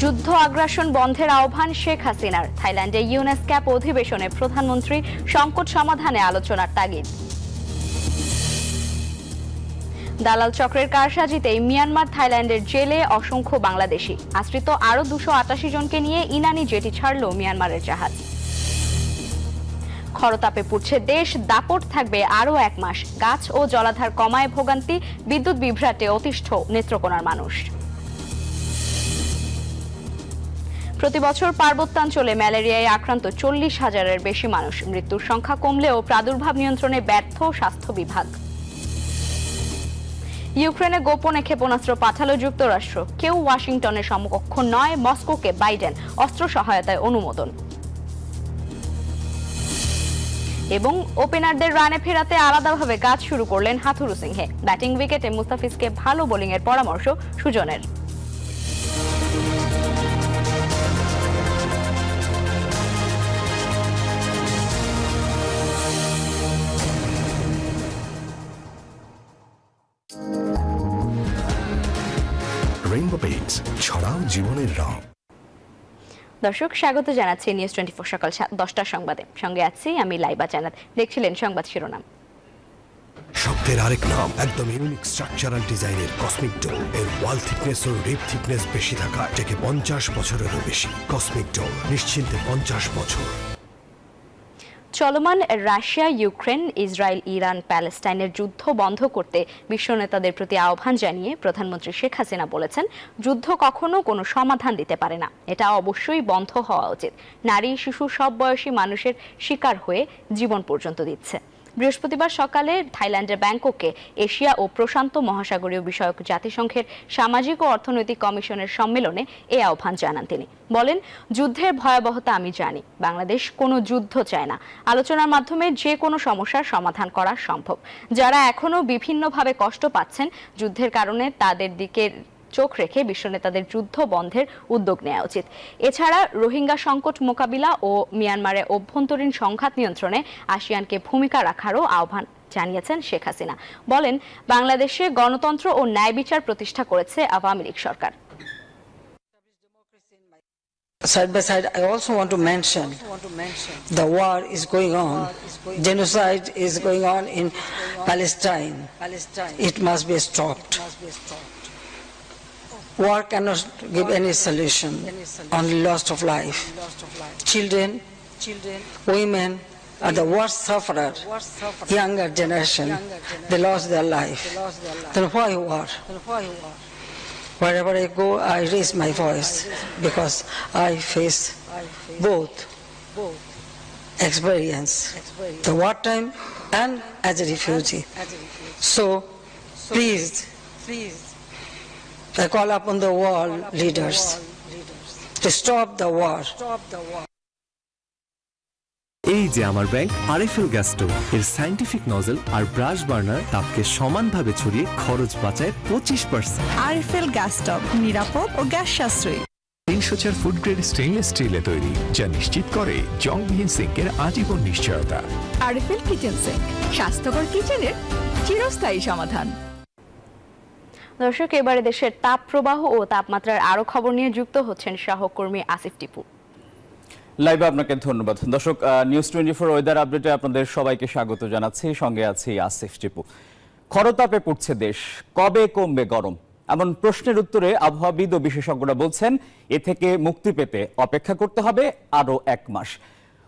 যুদ্ধ আগ্রাসন বন্ধের আহ্বান শেখ হাসিনার। থাইল্যান্ডে ইউনেস্ক্যাপ অধিবেশনে প্রধানমন্ত্রী সংকট সমাধানে আলোচনার তাগিদ। দালাল চক্রের কারসাজিতেই মিয়ানমার থাইল্যান্ডের জেলে অসংখ্য বাংলাদেশি। আশ্রিত আরও 288 জনকে নিয়ে ইনানি জেটি ছাড়ল মিয়ানমারের জাহাজ। খরতাপে পুড়ছে দেশ, দাপট থাকবে আরও 1 মাস। গাছ ও জলাধার কমায় ভোগান্তি, বিদ্যুৎ বিভ্রাটে অতিষ্ঠ নেত্রকোনার মানুষ। প্রতি বছর পার্বত্যাঞ্চলে ম্যালেরিয়ায় আক্রান্ত 40,000-এর বেশি মানুষ। মৃত্যুর সংখ্যা কমলেও প্রাদুর্ভাব নিয়ন্ত্রণে ব্যর্থ স্বাস্থ্য বিভাগ। ইউক্রেনে গোপনে ক্ষেপণাস্ত্র পাঠালো যুক্তরাষ্ট্র। কেউ ওয়াশিংটনের সমকক্ষ নয়, মস্কোকে বাইডেন অস্ত্র সহায়তায় অনুমোদন। এবং ওপেনারদের রানে ফেরাতে আলাদাভাবে কাজ শুরু করলেন হাথুরু সিংহে। ব্যাটিং উইকেটে মুস্তাফিজকে ভালো বোলিংয়ের পরামর্শ সুজনের। রেইনবো পেইন্টস, ছড়াও জীবনের রং। দর্শক, স্বাগত জানাচ্ছি নিউজ 24 সকাল 10টার সংবাদে। সঙ্গে আছি আমি লাইবা জান্নাত। দেখছিলেন সংবাদ শিরোনাম। শব্দের আরেক নাম, একদম ইউনিক স্ট্রাকচারাল ডিজাইনের কসমিক ডোর। এর ওয়াল থিকনেস ও রিপ থিকনেস বেশি থাকায় থেকে 50 বছরেরও বেশি। কসমিক ডোর, নিশ্চিন্তে 50 বছর। চলমান রাশিয়া, ইউক্রেন, ইসরায়েল, ইরান, প্যালেস্টাইনের যুদ্ধ বন্ধ করতে বিশ্ব নেতাদের প্রতি আহ্বান জানিয়ে প্রধানমন্ত্রী শেখ হাসিনা বলেছেন, যুদ্ধ কখনো কোনো সমাধান দিতে পারে না। এটা অবশ্যই বন্ধ হওয়া উচিত। নারী, শিশু, সব বয়সী মানুষের শিকার হয়ে জীবন পর্যন্ত দিচ্ছে। বৃহস্পতিবার সকালে থাইল্যান্ডের ব্যাংককে এশিয়া ও প্রশান্ত মহাসাগরীয় বিষয়ক জাতিসংঘের সামাজিক ও অর্থনৈতিক কমিশনের সম্মেলনে এই আহ্বান জানান তিনি। বলেন, যুদ্ধের ভয়াবহতা আমি জানি। বাংলাদেশ কোনো যুদ্ধ চায় না। আলোচনার মাধ্যমে যে কোনো সমস্যার সমাধান করা সম্ভব। যারা এখনো বিভিন্নভাবে কষ্ট পাচ্ছেন যুদ্ধের কারণে, তাদের দিকে চোখ রেখে বিশ্ব নেতাদের যুদ্ধ বন্ধের উদ্যোগ নেওয়া উচিত। এছাড়া রোহিঙ্গা সংকট মোকাবিলা ও মিয়ানমারে অভ্যন্তরীণ সংঘাত নিয়ন্ত্রণে আসিয়ানকে ভূমিকা রাখারও আহ্বান জানিয়েছেন শেখ হাসিনা। বলেন, বাংলাদেশে গণতন্ত্র ও ন্যায় বিচার প্রতিষ্ঠা করেছে আওয়ামী লীগ সরকার। Side by side, I also want to mention the war is going on. Genocide is going on in Palestine. It must be stopped. War cannot give any solution, only loss of life. Children, women are the worst sufferer. Younger generation, they lost their life. Then why war? Wherever I go, I raise my voice because I face both experience, the wartime and as a refugee. So, please, I call upon the world leaders to stop the war. এই যে আমার bank RFL gas stove, এর scientific nozzle আর brush burner তাপকে সমানভাবে ছড়িয়ে খরচ বাঁচায় 25%। RFL gas stove নিরাপদ ও gas সাশ্রয়ী। 304 ফুড গ্রেড স্টেইনলেস স্টিলে তৈরি, যা নিশ্চিত করে জংবিহীন সিঙ্কের আজীবন নিশ্চয়তা। আরএফএল কিচেন সিঙ্ক, স্বাস্থ্যকর কিচেনের চিরস্থায়ী সমাধান। দর্শক, এবারে দেশের তাপ প্রবাহ ও তাপমাত্রার আরো খবর নিয়ে যুক্ত হচ্ছেন সহকর্মী আসিফ টিপু। লাইভে আপনাকে ধন্যবাদ। দর্শক, নিউজ 24 ওয়েদার আপডেটে আপনাদের সবাইকে স্বাগত জানাচ্ছি। সঙ্গে আছি আসিফ টিপু। খরতাপে পড়ছে দেশ, কবে কমবে গরম? এমন প্রশ্নের উত্তরে আবহাওয়াবিদ ও বিশেষজ্ঞরা বলছেন, এ থেকে মুক্তি পেতে অপেক্ষা করতে হবে আরো 1 মাস।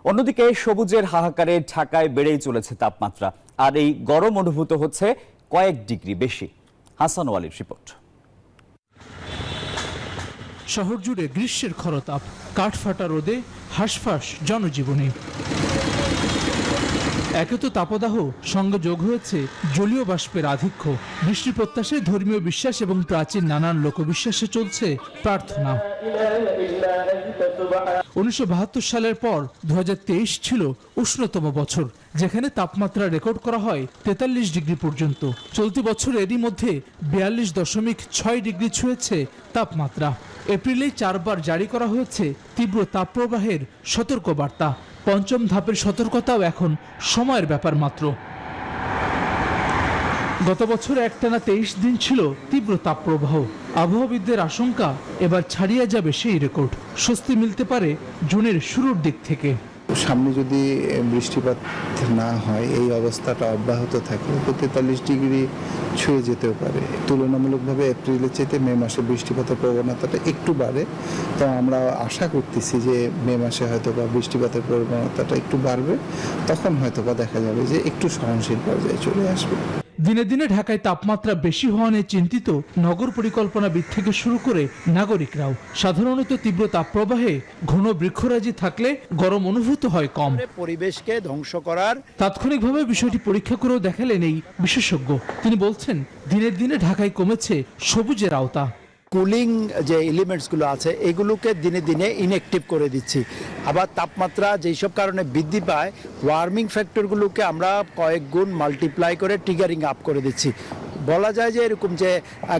অন্যদিকে সবুজের হাহাকারে ঢাকায় বেড়েই চলেছে তাপমাত্রা, আর এই গরম অনুভূত হচ্ছে কয়েক ডিগ্রি বেশি। হাসান ওয়ালির রিপোর্ট। শহর জুড়ে গ্রীষ্মের খরতাপ, কাঠফাটা রোদে হাঁসফাঁস জনজীবনে। একে তো তাপদাহ, সঙ্গে যোগ হয়েছে জলীয় বাষ্পের আধিক্য। বৃষ্টি প্রত্যাশায় ধর্মীয় বিশ্বাস এবং প্রাচীন নানান লোকবিশ্বাসে চলছে প্রার্থনা। 1972 সালের পর 2023 ছিল উষ্ণতম বছর, যেখানে তাপমাত্রা রেকর্ড করা হয় 43 ডিগ্রি পর্যন্ত। চলতি বছর এরই মধ্যে 42.6 ডিগ্রি ছুঁয়েছে তাপমাত্রা। এপ্রিলেই 4 বার জারি করা হয়েছে তীব্র তাপপ্রবাহের সতর্কবার্তা। পঞ্চম ধাপের সতর্কতাও এখন সময়ের ব্যাপার মাত্র। গত বছর একটানা 23 দিন ছিল তীব্র তাপপ্রবাহ। আবহাওয়াবিদদের আশঙ্কা এবার ছাড়িয়ে যাবে সেই রেকর্ড। স্বস্তি মিলতে পারে জুনের শুরুর দিক থেকে। সামনে যদি বৃষ্টিপাত না হয়, এই অবস্থাটা অব্যাহত থাকে, তো 43 ডিগ্রি ছুঁয়ে যেতেও পারে। তুলনামূলকভাবে এপ্রিলের চাইতে মে মাসে বৃষ্টিপাতের প্রবণতাটা একটু বাড়ে। তো আমরা আশা করতেছি যে মে মাসে হয়তো বা বৃষ্টিপাতের প্রবণতাটা একটু বাড়বে, তখন হয়তো বা দেখা যাবে যে একটু সহনশীল পর্যায়ে চলে আসবে। দিনে দিনে ঢাকায় তাপমাত্রা বেশি হওয়া নিয়ে চিন্তিত নগর পরিকল্পনাবিদ থেকে শুরু করে নাগরিকরাও। সাধারণত তীব্র তাপপ্রবাহে ঘন বৃক্ষরাজি থাকলে গরম অনুভূত হয় কম। পরিবেশকে ধ্বংস করার তাৎক্ষণিকভাবে বিষয়টি পরীক্ষা করেও দেখালেন এই বিশেষজ্ঞ। তিনি বলছেন, দিনের দিনে ঢাকায় কমেছে সবুজের আওতা। কুলিং যে এলিমেন্টসগুলো আছে এগুলোকে দিনে দিনে ইনঅ্যাক্টিভ করে দিচ্ছি। আবার তাপমাত্রা যেসব কারণে বৃদ্ধি পায়, ওয়ার্মিং ফ্যাক্টরগুলোকে আমরা কয়েক গুণ মাল্টিপ্লাই করে ট্রিগারিং আপ করে দিচ্ছি। বলা যায় যে এরকম যে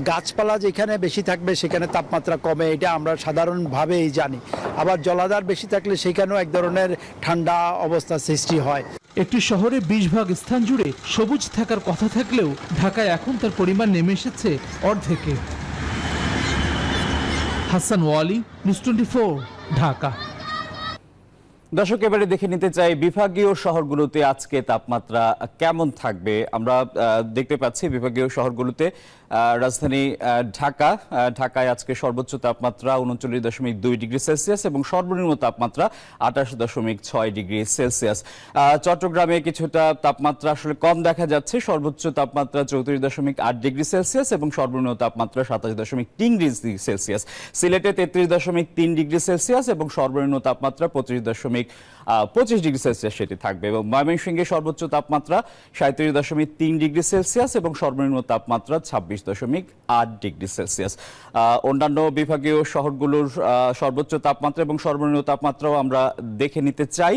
গাছপালা যেখানে বেশি থাকবে সেখানে তাপমাত্রা কমে, এটা আমরা সাধারণভাবেই জানি। আবার জলাধার বেশি থাকলে সেখানেও এক ধরনের ঠান্ডা অবস্থা সৃষ্টি হয়। একটি শহরে 20 ভাগ স্থান জুড়ে সবুজ থাকার কথা থাকলেও ঢাকায় এখন তার পরিমাণ নেমে এসেছে অর্ধেকে। হাসান ওয়ালি, নিউজ 24, ঢাকা। দর্শক, এবারে দেখে নিতে চাই বিভাগীয় শহরগুলোতে আজকে তাপমাত্রা কেমন থাকবে। আমরা দেখতে পাচ্ছি বিভাগীয় শহরগুলোতে রাজধানী ঢাকায় আজকে সর্বোচ্চ তাপমাত্রা 39.2 ডিগ্রি সেলসিয়াস এবং সর্বনিম্ন তাপমাত্রা 28.6 ডিগ্রি সেলসিয়াস। চট্টগ্রামে কিছুটা তাপমাত্রা আসলে কম দেখা যাচ্ছে, সর্বোচ্চ তাপমাত্রা 34.8 ডিগ্রি সেলসিয়াস এবং সর্বনিম্ন তাপমাত্রা 27.3 ডিগ্রি সেলসিয়াস। সিলেটে 33.3 ডিগ্রি সেলসিয়াস এবং সর্বনিম্ন তাপমাত্রা 25 ডিগ্রি সেলসিয়াস সেটি থাকবে। এবং ময়মনসিংহে সর্বোচ্চ তাপমাত্রা 37.3 ডিগ্রি সেলসিয়াস এবং সর্বনিম্ন তাপমাত্রা 26.8 ডিগ্রি সেলসিয়াস। অন্যান্য বিভাগীয় শহরগুলোর সর্বোচ্চ তাপমাত্রা এবং সর্বনিম্ন তাপমাত্রাও আমরা দেখে নিতে চাই।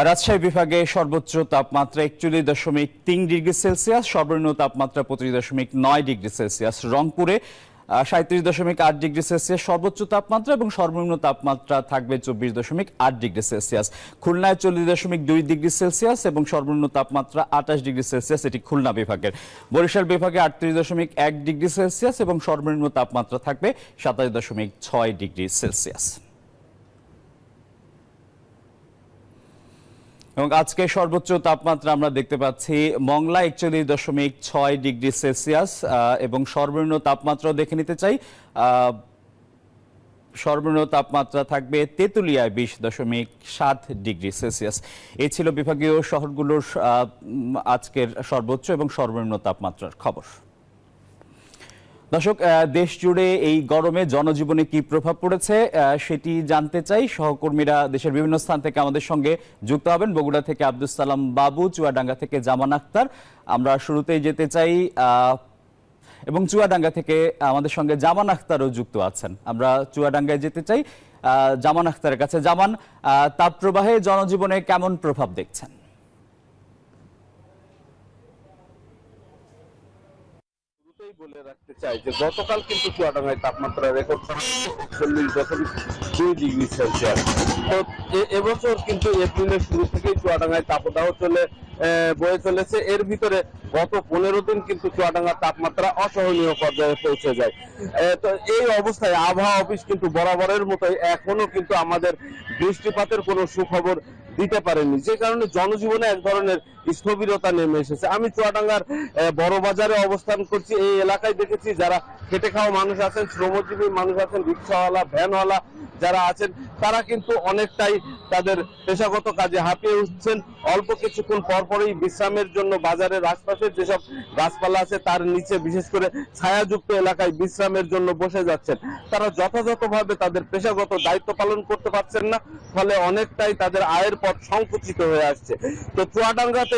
রাজশাহী বিভাগে সর্বোচ্চ তাপমাত্রা 41.3 ডিগ্রি সেলসিয়াস, সর্বনিম্ন তাপমাত্রা 25.9 ডিগ্রি সেলসিয়াস। রংপুরে 37.8 ডিগ্রি সেলসিয়াস সর্বোচ্চ তাপমাত্রা এবং সর্বনিম্ন তাপমাত্রা থাকবে 24.8 ডিগ্রি সেলসিয়াস। খুলনায় 40.2 ডিগ্রি সেলসিয়াস এবং সর্বনিম্ন তাপমাত্রা 28 ডিগ্রি সেলসিয়াস, এটি খুলনা বিভাগের। বরিশাল বিভাগে 38.1 ডিগ্রি সেলসিয়াস এবং সর্বনিম্ন তাপমাত্রা থাকবে 27.6 ডিগ্রি সেলসিয়াস। এবং আজকে সর্বোচ্চ তাপমাত্রা আমরা দেখতে পাচ্ছি মংলা 41.6 ডিগ্রি সেলসিয়াস এবং সর্বনিম্ন তাপমাত্রা দেখে নিতে চাই। সর্বনিম্ন তাপমাত্রা থাকবে তেঁতুলিয়ায় 20.7 ডিগ্রি সেলসিয়াস। এই ছিল বিভাগীয় শহরগুলোর আজকের সর্বোচ্চ এবং সর্বনিম্ন তাপমাত্রার খবর। দর্শক, দেশ জুড়ে এই গরমে জনজীবনে কি প্রভাব পড়েছে সেটি জানতে চাই। সহকর্মীরা দেশের বিভিন্ন স্থান থেকে আমাদের সঙ্গে যুক্ত হবেন। বগুড়া থেকে আব্দুল সালাম বাবু, চুয়াডাঙ্গা থেকে জামান আক্তার। আমরা শুরুতেই যেতে চাই এবং চুয়াডাঙ্গা থেকে আমাদের সঙ্গে জামান আক্তারও যুক্ত আছেন। আমরা চুয়াডাঙ্গায় যেতে চাই জামান আক্তারের কাছে। জামান, তাপপ্রবাহে জনজীবনে কেমন প্রভাব দেখছেন? বলে রাখতে চাই যে গতকাল কিন্তু চুয়াডাঙ্গায় তাপমাত্রা রেকর্ড করা হয়েছে 41.2 ডিগ্রি সেলসিয়াস। তো এবছর কিন্তু এপ্রিলের শুরু থেকেই চুয়াডাঙ্গায় তাপদাহ বয়ে চলেছে। এর ভিতরে গত 15 দিন কিন্তু চুয়াডাঙ্গার তাপমাত্রা অসহনীয় পর্যায়ে পৌঁছে যায়। তো এই অবস্থায় আবহাওয়া অফিস কিন্তু বরাবরের মতোই এখনো কিন্তু আমাদের বৃষ্টিপাতের কোনো সুখবর দিতে পারেনি, যে কারণে জনজীবনে এক ধরনের স্থবিরতা নেমে এসেছে। আমি চুয়াডাঙ্গার বড় বাজারে অবস্থান করছি। এই এলাকায় দেখেছি যারা খেটে খাওয়া মানুষ আছেন, শ্রমজীবী মানুষ আছেন, রিক্সাওয়ালা, ভ্যানওয়ালা যারা আছেন, তারা কিন্তু অনেকটাই তাদের পেশাগত কাজে হাঁপিয়ে উঠছেন। অল্প কিছুক্ষণ পরপরই বিশ্রামের জন্য বাজারের আশপাশের যেসব গাছপালা আছে তার নিচে, বিশেষ করে ছায়াযুক্ত এলাকায় বিশ্রামের জন্য বসে যাচ্ছেন। তারা যথাযথভাবে তাদের পেশাগত দায়িত্ব পালন করতে পারছেন না, ফলে অনেকটাই তাদের আয়ের পথ সংকুচিত হয়ে আসছে। তো চুয়াডাঙ্গাতে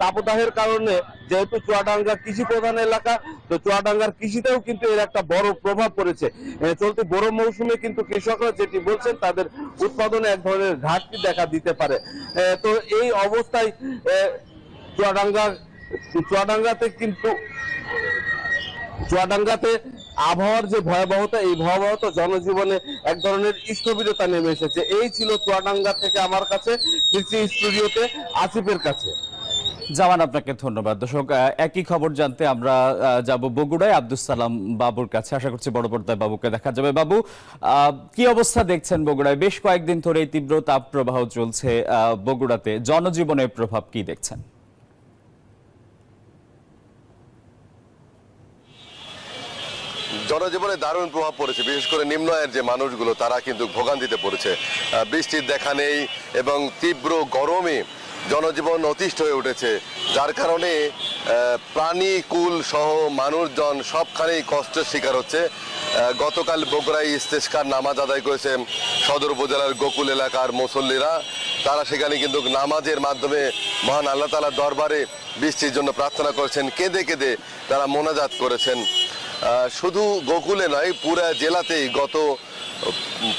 তাপদাহের কারণে, যেহেতু চুয়াডাঙ্গা কৃষি প্রধান এলাকা, তো চুয়াডাঙ্গার কৃষিতেও কিন্তু এর একটা বড় প্রভাব পড়েছে। চলতি বোরো মৌসুমে কিন্তু কৃষকরা যেটি বলছেন তাদের উৎপাদনে এক ধরনের ঘাটতি দেখা দিতে পারে। তো এই অবস্থায় চুয়াডাঙ্গাতে আবহাওয়ার যে ভয়াবহতা, এই ভয়াবহতা জনজীবনে এক ধরনের স্থবিরতা নেমে এসেছে। এই ছিল চুয়াডাঙ্গা থেকে আমার কাছে, স্টুডিওতে আসিফের কাছে। জামান, আপনাকে ধন্যবাদ। দর্শক, একই খবর জানতে আমরা যাব বগুড়ায় আব্দুস সালাম বাবুর কাছে। আশা করছি বড় পর্দায় বাবুকে দেখা যাবে। বাবু, কি অবস্থা দেখছেন বগুড়ায়? বেশ কয়েকদিন ধরে তীব্র তাপ প্রবাহ চলছে বগুড়াতে, জনজীবনের প্রভাব কি দেখছেন? জনজীবনে দারুণ প্রভাব পড়েছে। বিশেষ করে নিম্ন আয়ের যে মানুষগুলো, তারা কিন্তু ভোগান্তিতে পড়েছে। বৃষ্টির দেখা নেই এবং তীব্র গরমে জনজীবন অতিষ্ঠ হয়ে উঠেছে, যার কারণে প্রাণীকুল সহ মানুষজন সবখানেই কষ্টের শিকার হচ্ছে। গতকাল বগুড়ায় ইস্তেসকার নামাজ আদায় করেছে সদর উপজেলার গোকুল এলাকার মুসল্লিরা। তারা সেখানে কিন্তু নামাজের মাধ্যমে মহান আল্লাহ তাআলার দরবারে বৃষ্টির জন্য প্রার্থনা করেছেন, কেঁদে কেঁদে তারা মোনাজাত করেছেন। শুধু গোকুলে নয়, পুরা জেলাতেই গত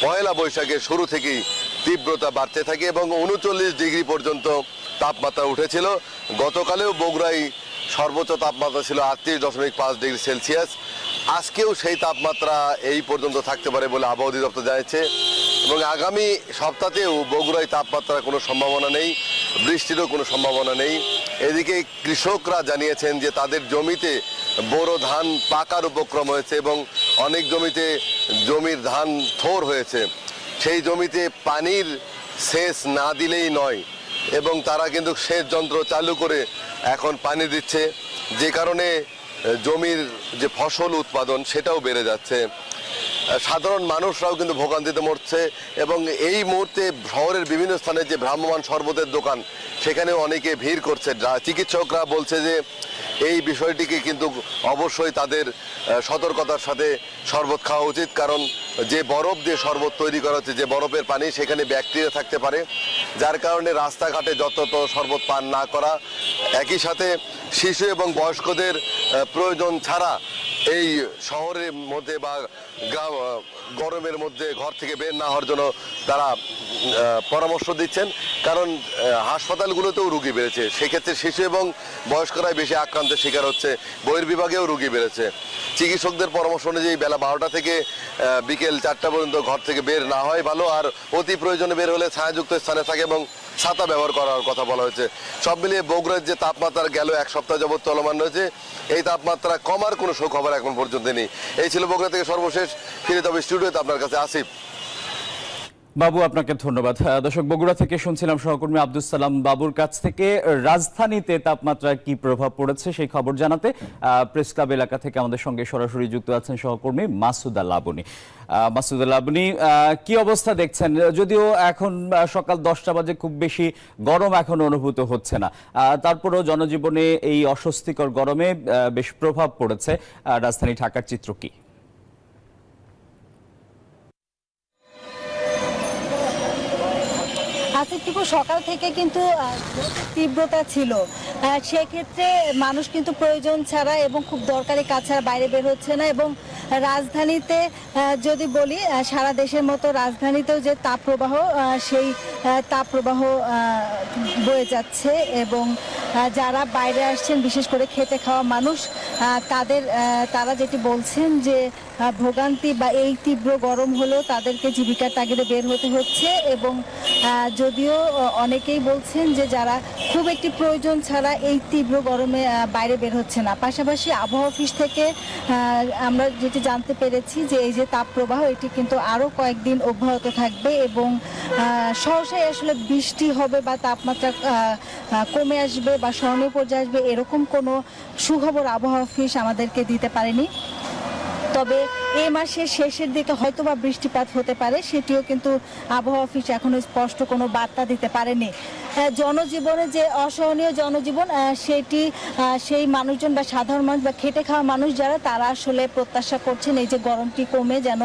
পয়লা বৈশাখের শুরু থেকেই তীব্রতা বাড়তে থাকে এবং 39 ডিগ্রি পর্যন্ত তাপমাত্রা উঠেছিল। গতকালেও বগুড়ায় সর্বোচ্চ তাপমাত্রা ছিল 38.5 ডিগ্রি সেলসিয়াস। আজকেও সেই তাপমাত্রা এই পর্যন্ত থাকতে পারে বলে আবহাওয়া অধিদপ্তর জানিয়েছে এবং আগামী সপ্তাহেও বগুড়ায় তাপমাত্রার কোনো সম্ভাবনা নেই, বৃষ্টিরও কোনো সম্ভাবনা নেই। এদিকে কৃষকরা জানিয়েছেন যে তাদের জমিতে বোরো ধান পাকার উপক্রম হয়েছে এবং অনেক জমিতে জমির ধান থোড় হয়েছে। সেই জমিতে পানির সেচ না দিলেই নয় এবং তারা কিন্তু সেচ যন্ত্র চালু করে এখন পানি দিচ্ছে, যে কারণে জমির যে ফসল উৎপাদন সেটাও বেড়ে যাচ্ছে। সাধারণ মানুষরাও কিন্তু ভোগান্তিতে মরছে এবং এই মুহূর্তে শহরের বিভিন্ন স্থানে যে ভ্রাম্যমাণ শরবতের দোকান, সেখানে অনেকে ভিড় করছে। চিকিৎসকরা বলছে যে এই বিষয়টিকে কিন্তু অবশ্যই তাদের সতর্কতার সাথে শরবত খাওয়া উচিত, কারণ যে বরফ দিয়ে শরবত তৈরি করা হচ্ছে, যে বরফের পানি, সেখানে ব্যাকটেরিয়া থাকতে পারে, যার কারণে রাস্তাঘাটে যত শরবত পান না করা। একই সাথে শিশু এবং বয়স্কদের প্রয়োজন ছাড়া এই শহরের মধ্যে বা গ্রাম গরমের মধ্যে ঘর থেকে বের না হওয়ার জন্য তারা পরামর্শ দিচ্ছেন, কারণ হাসপাতালগুলোতেও রুগী বেড়েছে। সেক্ষেত্রে শিশু এবং বয়স্করাই বেশি আক্রান্তের শিকার হচ্ছে, বহির্বিভাগেও রুগী বেড়েছে। চিকিৎসকদের পরামর্শ অনুযায়ী বেলা 12টা থেকে বিকেল 4টা পর্যন্ত ঘর থেকে বের না হয় ভালো, আর অতি প্রয়োজনে বের হলে ছায়াযুক্ত স্থানে থাকে এবং ছাতা ব্যবহার করার কথা বলা হয়েছে। সব মিলিয়ে বগুড়ার যে তাপমাত্রা গেল এক সপ্তাহ যাবত চলমান রয়েছে, এই তাপমাত্রা কমার কোনো সুখবর এখন পর্যন্ত নেই। এই ছিল বগুড়া থেকে সর্বশেষ। ফিরে তবে স্টুডিওতে আপনার কাছে আসিফ। বাবু, আপনাকে ধন্যবাদ। দর্শক, বগুড়া থেকে শুনছিলাম সহকর্মী আব্দুস সালাম বাবুর কাছ থেকে রাজধানীতে তাপমাত্রার কি প্রভাব পড়েছে সেই খবর জানাতে প্রেস ক্লাব এলাকা থেকে আমাদের সঙ্গে সরাসরি যুক্ত আছেন সহকর্মী মাসুদা লাবনী। মাসুদা লাবনী, কি অবস্থা দেখছেন? যদিও এখন সকাল 10টা বাজে, খুব বেশি গরম এখন অনুভূত হচ্ছে না, তারপরেও জনজীবনে এই অস্বস্তিকর গরমে বেশ প্রভাব পড়েছে। রাজধানী ঢাকার চিত্র কি? সকাল থেকে কিন্তু তীব্রতা ছিল, সেক্ষেত্রে মানুষ কিন্তু প্রয়োজন ছাড়া এবং খুব দরকারি কাজ ছাড়া বাইরে বের হচ্ছে না। এবং রাজধানীতে যদি বলি, সারা দেশের মতো রাজধানীতেও যে তাপপ্রবাহ, সেই তাপপ্রবাহ বয়ে যাচ্ছে এবং যারা বাইরে আসছেন, বিশেষ করে খেতে খাওয়া মানুষ, তারা যেটি বলছেন যে ভোগান্তি বা এই তীব্র গরম হলেও তাদেরকে জীবিকার তাগিদে বের হতে হচ্ছে। এবং যদিও অনেকেই বলছেন যে যারা খুব একটি প্রয়োজন ছাড়া এই তীব্র গরমে বাইরে বের হচ্ছে না। পাশাপাশি আবহাওয়া অফিস থেকে আমরা যেটি জানতে পেরেছি যে এই যে তাপপ্রবাহ, এটি কিন্তু আরও কয়েকদিন অব্যাহত থাকবে এবং সহসাই আসলে বৃষ্টি হবে বা তাপমাত্রা কমে আসবে বা স্মরণীয় পর্যায়ে আসবে, এরকম কোনো সুখবর আবহাওয়া অফিস আমাদেরকে দিতে পারেনি। তবে এই মাসের শেষের দিকে হয়তো বা বৃষ্টিপাত হতে পারে, সেটিও কিন্তু আবহাওয়া অফিস এখনো স্পষ্ট কোনো বার্তা দিতে পারেনি। জনজীবনে যে অসহনীয় জনজীবন, সেটি সেই মানুষজন বা সাধারণ মানুষ বা খেটে খাওয়া মানুষ যারা, তারা আসলে প্রত্যাশা করছেন এই যে গরমটি কমে, যেন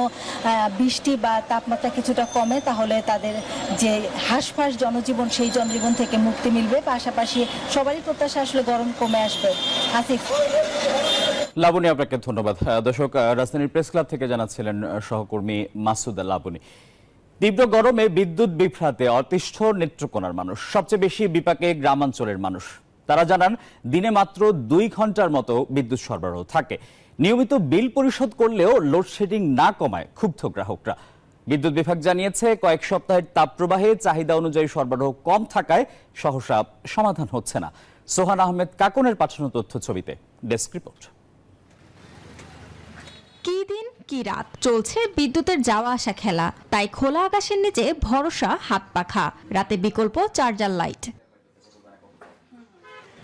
বৃষ্টি বা তাপমাত্রা কিছুটা কমে, তাহলে তাদের যে হাঁসফাঁস জনজীবন, সেই জনজীবন থেকে মুক্তি মিলবে। পাশাপাশি সবারই প্রত্যাশা আসলে গরম কমে আসবে। আসিফ। লাবনী, আপনাকে ধন্যবাদ। দর্শক, রাজধানীর প্রেস ক্লাব থেকে জানাচ্ছিলেন সহকর্মী মাসুদা লাবনী। তীব্র গরমে বিদ্যুৎ বিভ্রাটে অতিষ্ঠ নেত্রকোনার মানুষ, সবচেয়ে বেশি বিপাকে গ্রামাঞ্চলের মানুষ। তারা জানান দিনে মাত্র 2 ঘন্টার মতো বিদ্যুৎ সরবরাহ থাকে। নিয়মিত বিল পরিশোধ করলেও লোডশেডিং না কমায় ক্ষুব্ধ গ্রাহকরা। বিদ্যুৎ বিভাগ জানিয়েছে কয়েক সপ্তাহের তাপপ্রবাহে চাহিদা অনুযায়ী সরবরাহ কম থাকায় সহসা সমাধান হচ্ছে না। সোহান আহমেদ কাকনের পাঠানো তথ্য ছবিতে, ডেস্ক রিপোর্ট। কি দিন কি রাত চলছে বিদ্যুতের যাওয়া আসা খেলা, তাই খোলা আকাশের নিচে ভরসা হাত পাখা, রাতে বিকল্প চার্জার লাইট।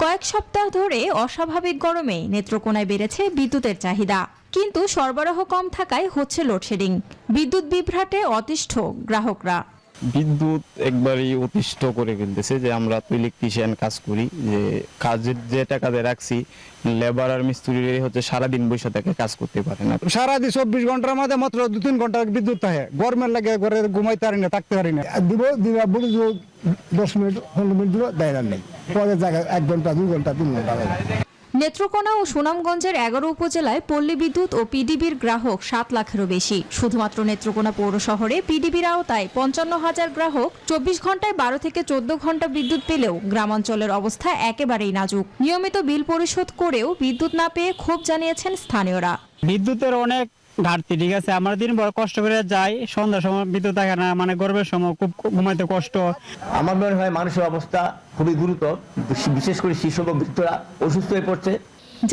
কয়েক সপ্তাহ ধরে অস্বাভাবিক গরমে নেত্রকোনায় বেড়েছে বিদ্যুতের চাহিদা, কিন্তু সরবরাহ কম থাকায় হচ্ছে লোডশেডিং। বিদ্যুৎ বিভ্রাটে অতিষ্ঠ গ্রাহকরা। বিদ্যুৎ একবারই অতিষ্ঠ করে ফেলতেছে যে আমরা তো ইলেকট্রিশিয়ান কাজ করি, যে কাজের যে টাকাতে রাখছি লেবার আর মিস্ত্রি হচ্ছে সারাদিন বসে থেকে কাজ করতে পারে না। সারাদিন 24 ঘন্টার মধ্যে মাত্র 2-3 ঘন্টা বিদ্যুৎ থাকে। গরমের লাগে ঘরে ঘুমাইতে পারি না, থাকতে পারি না। দিবা বলি 10 মিনিট 15 মিনিট দেয় না, নেই পরে জায়গায় 1 ঘন্টা 2 ঘন্টা 3 ঘন্টা। নেত্রকোনা ও সুনামগঞ্জের 11 উপজেলায় পল্লী বিদ্যুৎ ও পিডিবির গ্রাহক 7 লাখেরও বেশি। শুধুমাত্র নেত্রকোনা পৌর শহরে পিডিবির আওতায় 55,000 গ্রাহক 24 ঘন্টায় 12 থেকে 14 ঘন্টা বিদ্যুৎ পেলেও গ্রামাঞ্চলের অবস্থা একেবারেই নাজুক। নিয়মিত বিল পরিশোধ করেও বিদ্যুৎ না পেয়ে ক্ষোভ জানিয়েছেন স্থানীয়রা। বিদ্যুতের অনেক ঘাটতি, ঠিক আছে, আমরা দিনভর কষ্ট করে যাই, সন্ধ্যার সময় বিদ্যুৎ থাকে না, মানে গরমের সময় খুব ঘুমাইতে কষ্ট। আমার মনে হয় মানুষের অবস্থা খুবই গুরুতর, বিশেষ করে শিশু ও বৃদ্ধরা অসুস্থ হয়ে পড়ছে।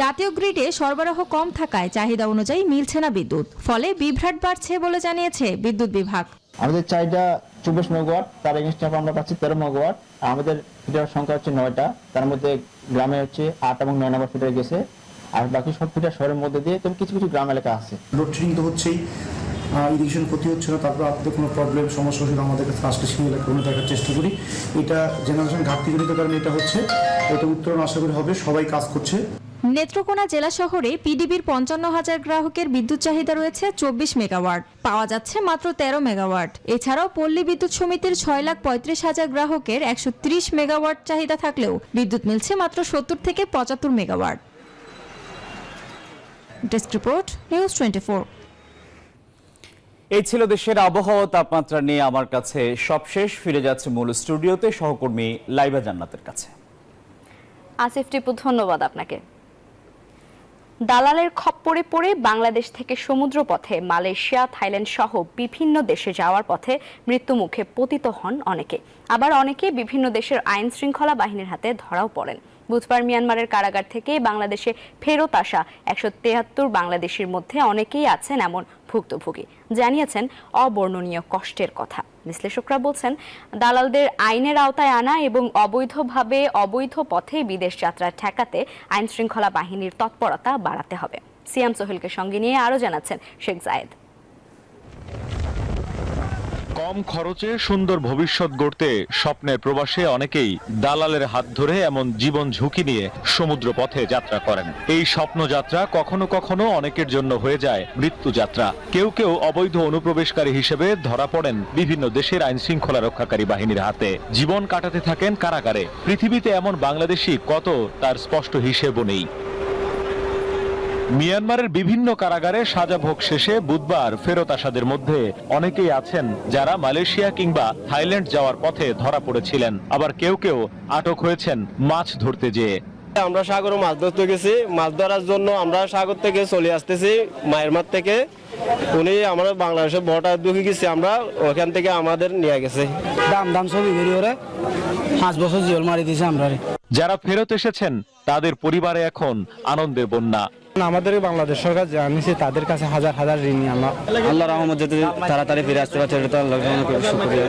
জাতীয় গ্রিডে সরবরাহ কম থাকায় চাহিদা অনুযায়ী মিলছে না বিদ্যুৎ, ফলে বিভ্রাট বাড়ছে বলে জানিয়েছে বিদ্যুৎ বিভাগ। আমাদের চাহিদা 24 মেগাওয়াট, তার এগেইনস্টে আমরা পাচ্ছি 13 মেগাওয়াট। আমাদের ফিডার সংখ্যা হচ্ছে 9টা, তার মধ্যে গ্রামে হচ্ছে 8 এবং 9 নম্বর ফিডার গেছে, আর বাকি সব ফিডার শহরের মধ্যে দিয়ে, তবে কিছু কিছু গ্রাম এলাকা আছে। লোডশেডিং তো হচ্ছেই, ইরিগেশন ক্ষতি হচ্ছে না, তারপর আপনাদের কোনো প্রবলেম সমস্যা হলে আমাদেরকে ফার্স্টে সেই এলাকা কোনো দেখার চেষ্টা করি। এটা জেনারেশন ঘাটতিজনিত কারণে এটা হচ্ছে, এটা উত্তরণ আশা করি হবে, সবাই কাজ করছে। নেত্রকোনা জেলা শহরে পিডিবির 55,000 গ্রাহকের বিদ্যুৎ চাহিদা রয়েছে 24 মেগাওয়াট, পাওয়া যাচ্ছে মাত্র 13 মেগাওয়াট। এছাড়াও পল্লী বিদ্যুৎ সমিতির 6,35,000 গ্রাহকের 130 মেগাওয়াট চাহিদা থাকলেও বিদ্যুৎ মিলছে মাত্র 70 থেকে 75 মেগাওয়াট। Desk report, news 24। এই ছিল দেশের আবহাওয়া তাপমাত্রা নিয়ে আমার কাছে সবশেষ। ফিরে যাচ্ছে মূল স্টুডিওতে সহকর্মী লাইবা জান্নাতের কাছে। আসিফ টিপু, ধন্যবাদ আপনাকে। দালালের খপ্পরে পড়ে বাংলাদেশ থেকে সমুদ্রপথে মালয়েশিয়া, থাইল্যান্ড সহ বিভিন্ন দেশে যাওয়ার পথে মৃত্যুমুখে পতিত হন অনেকে, আবার অনেকে বিভিন্ন দেশের আইন শৃঙ্খলা বাহিনীর হাতে ধরাও পড়েন। বুধবার মিয়ানমারের কারাগার থেকে বাংলাদেশে ফেরত আসা 173 বাংলাদেশির মধ্যে অনেকেই আছেন এমন ভুক্তভোগী, জানিয়েছেন অবর্ণনীয় কষ্টের কথা। বিশ্লেষকরা বলছেন, দালালদের আইনের আওতায় আনা এবং অবৈধভাবে অবৈধ পথে বিদেশ যাত্রা ঠেকাতে আইন শৃঙ্খলা বাহিনীর তৎপরতা বাড়াতে হবে। সিয়াম সোহেলকে সঙ্গে নিয়ে আরও জানাচ্ছেন শেখ জায়েদ। কম খরচে সুন্দর ভবিষ্যৎ গড়তে স্বপ্নের প্রবাসে অনেকেই দালালের হাত ধরে এমন জীবন ঝুঁকি নিয়ে সমুদ্র পথে যাত্রা করেন। এই স্বপ্নযাত্রা কখনো কখনো অনেকের জন্য হয়ে যায় মৃত্যুযাত্রা। কেউ কেউ অবৈধ অনুপ্রবেশকারী হিসেবে ধরা পড়েন বিভিন্ন দেশের আইন শৃঙ্খলা রক্ষাকারী বাহিনীর হাতে, জীবন কাটাতে থাকেন কারাগারে। পৃথিবীতে এমন বাংলাদেশি কত, তার স্পষ্ট হিসেবও নেই। মিয়ানমারের বিভিন্ন কারাগারে সাজা ভোগ শেষে বুধবার ফেরত আসাদের মধ্যে অনেকেই আছেন যারা মালয়েশিয়া কিংবা থাইল্যান্ড যাওয়ার পথে ধরা পড়েছিলেন, আবার কেউ কেউ আটক হয়েছেন মাছ ধরতে যেয়ে। আমরা সাগরে মাছ ধরতে গেছি, মাছ ধরার জন্য আমরা সাগর থেকে চলে আসতেছি মায়ানমার থেকে। উনি আমরা বাংলাদেশের বর্ডার ঢুকে গেছি, আমরা ওখান থেকে আমাদের নিয়ে গেছে। দাম ছবি বেরি ওরে 5 বছর জেল মারি দিয়েছে আমরা। যারা ফেরত এসেছেন তাদের পরিবারে এখন আনন্দের বন্যা। আমাদের বাংলাদেশ সরকার জানিয়েছে তাদের কাছে হাজার হাজার ঋণী। আল্লাহর রহমত যাতে তাড়াতাড়ি ফিরে আসতে পারছে, এটা তো আল্লাহর শুকরিয়া।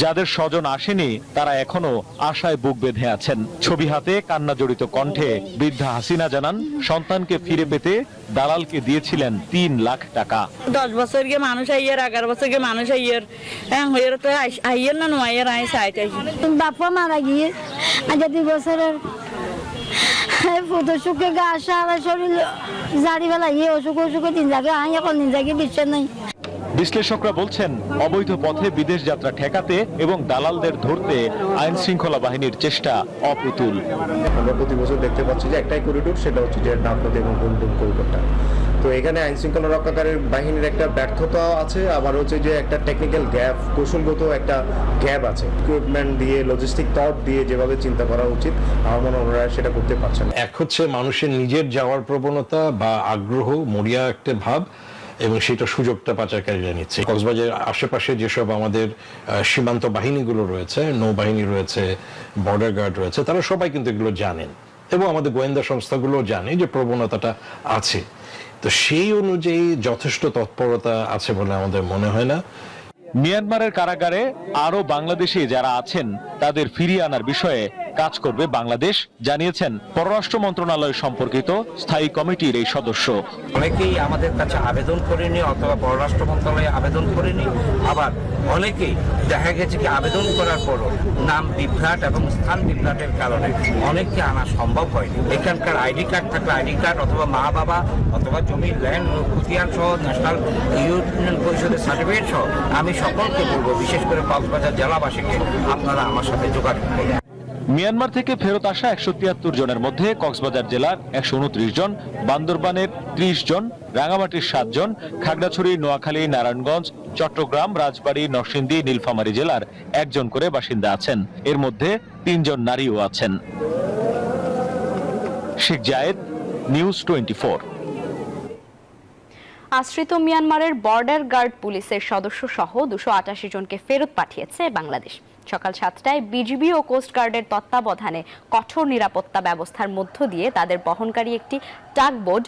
যাদের স্বজন আসেনি তারা এখনো আশায় বুক বেঁধে আছেন। ছবি হাতে কান্না জড়িত কণ্ঠে বৃদ্ধা হাসিনা জানান, সন্তানকে ফিরে পেতে দালালকে দিয়েছিলেন 3 লাখ টাকা। 10 বছর গে মানুষ আইয়ার, 11 বছর গে মানুষ আইয়ার, হইয়ার তো আইয়ার না নয়ার আই সাইট আই। বাপা মারা গিয়ে আজ 2 বছরের ফুটে গা সারা শরীর জারি বেলা অসুখ 3 জায়গায় আই এখন 3 জায়গায় বিশ্বাস নাই। বিশ্লেষকরা বলছেন, অবৈধ পথে বিদেশ যাত্রা ঠেকাতে এবং দালালদের ধরতে আইন শৃঙ্খলা বাহিনীর চেষ্টা অপ্রতুল। আমরা প্রতি বছর দেখতে পাচ্ছি যে একটাই করিডোর, সেটা হচ্ছে যে ডাকনদী এবং গুমডুম করিডোরটা। তো এখানে আইন শৃঙ্খলা রক্ষাকারী বাহিনীর একটা ব্যর্থতা আছে, আবার হচ্ছে যে একটা টেকনিক্যাল গ্যাপ, কৌশলগত একটা গ্যাপ আছে। ইকুইপমেন্ট দিয়ে, লজিস্টিক থট দিয়ে যেভাবে চিন্তা করা উচিত, আমার মনে হয় ওনারা সেটা করতে পারছেন না। এক হচ্ছে মানুষের নিজের যাওয়ার প্রবণতা বা আগ্রহ, মরিয়া একটা ভাব, এবং সেটা সুযোগটা পাচারকারীরা নিচ্ছে। কক্সবাজারের আশেপাশে যেসব আমাদের সীমান্ত বাহিনীগুলো রয়েছে, নৌবাহিনী রয়েছে, বর্ডার গার্ড রয়েছে, তারা সবাই কিন্তু এগুলো জানেন এবং আমাদের গোয়েন্দা সংস্থাগুলো জানে যে প্রবণতাটা আছে। তো সেই অনুযায়ী যথেষ্ট তৎপরতা আছে বলে আমাদের মনে হয় না। মিয়ানমারের কারাগারে আরো বাংলাদেশি যারা আছেন তাদের ফিরিয়ে আনার বিষয়ে কাজ করবে বাংলাদেশ, জানিয়েছেন পররাষ্ট্র মন্ত্রণালয় সম্পর্কিত স্থায়ী কমিটির এই সদস্য। অনেকেই আমাদের কাছে আবেদন করেনি অথবা পররাষ্ট্র মন্ত্রণালয়ে আবেদন করেনি, আবার অনেকেই দেখা গেছে কি আবেদন করার পরও নাম বিভ্রাট এবং স্থান বিভ্রাটের কারণে অনেককে আনা সম্ভব হয়নি। এখানকার আইডি কার্ড থাকলে আইডি কার্ড অথবা মা বাবা অথবা জমির ল্যান্ড খতিয়ান সহ ন্যাশনাল ইউনিয়ন পরিষদের সার্টিফিকেট সহ আমি সকলকে বলবো, বিশেষ করে কক্সবাজার জেলাবাসীকে, আপনারা আমার সাথে যোগাযোগ করুন। মিয়ানমার থেকে ফেরত আসা 173 জনের মধ্যে কক্সবাজার জেলার 129 জন, বান্দরবানের 30 জন, রাঙামাটির 7 জন, খাগড়াছড়ি, নোয়াখালী, নারায়ণগঞ্জ, চট্টগ্রাম, রাজবাড়ী, নরসিংদী, নীলফামারী জেলার 1 জন করে বাসিন্দা আছেন। এর মধ্যে 3 জন নারীও আছেন। শেখ জায়েদ, নিউজ 24। আশ্রিত মিয়ানমারের বর্ডার গার্ড পুলিশের সদস্য সহ 288 জনকে ফেরত পাঠিয়েছে বাংলাদেশ। সকাল 7টায় বিজিবি ও কোস্ট গার্ডের তত্ত্বাবধানে কঠোর নিরাপত্তা ব্যবস্থার মধ্য দিয়ে তাদের বহনকারী একটি টাগবোট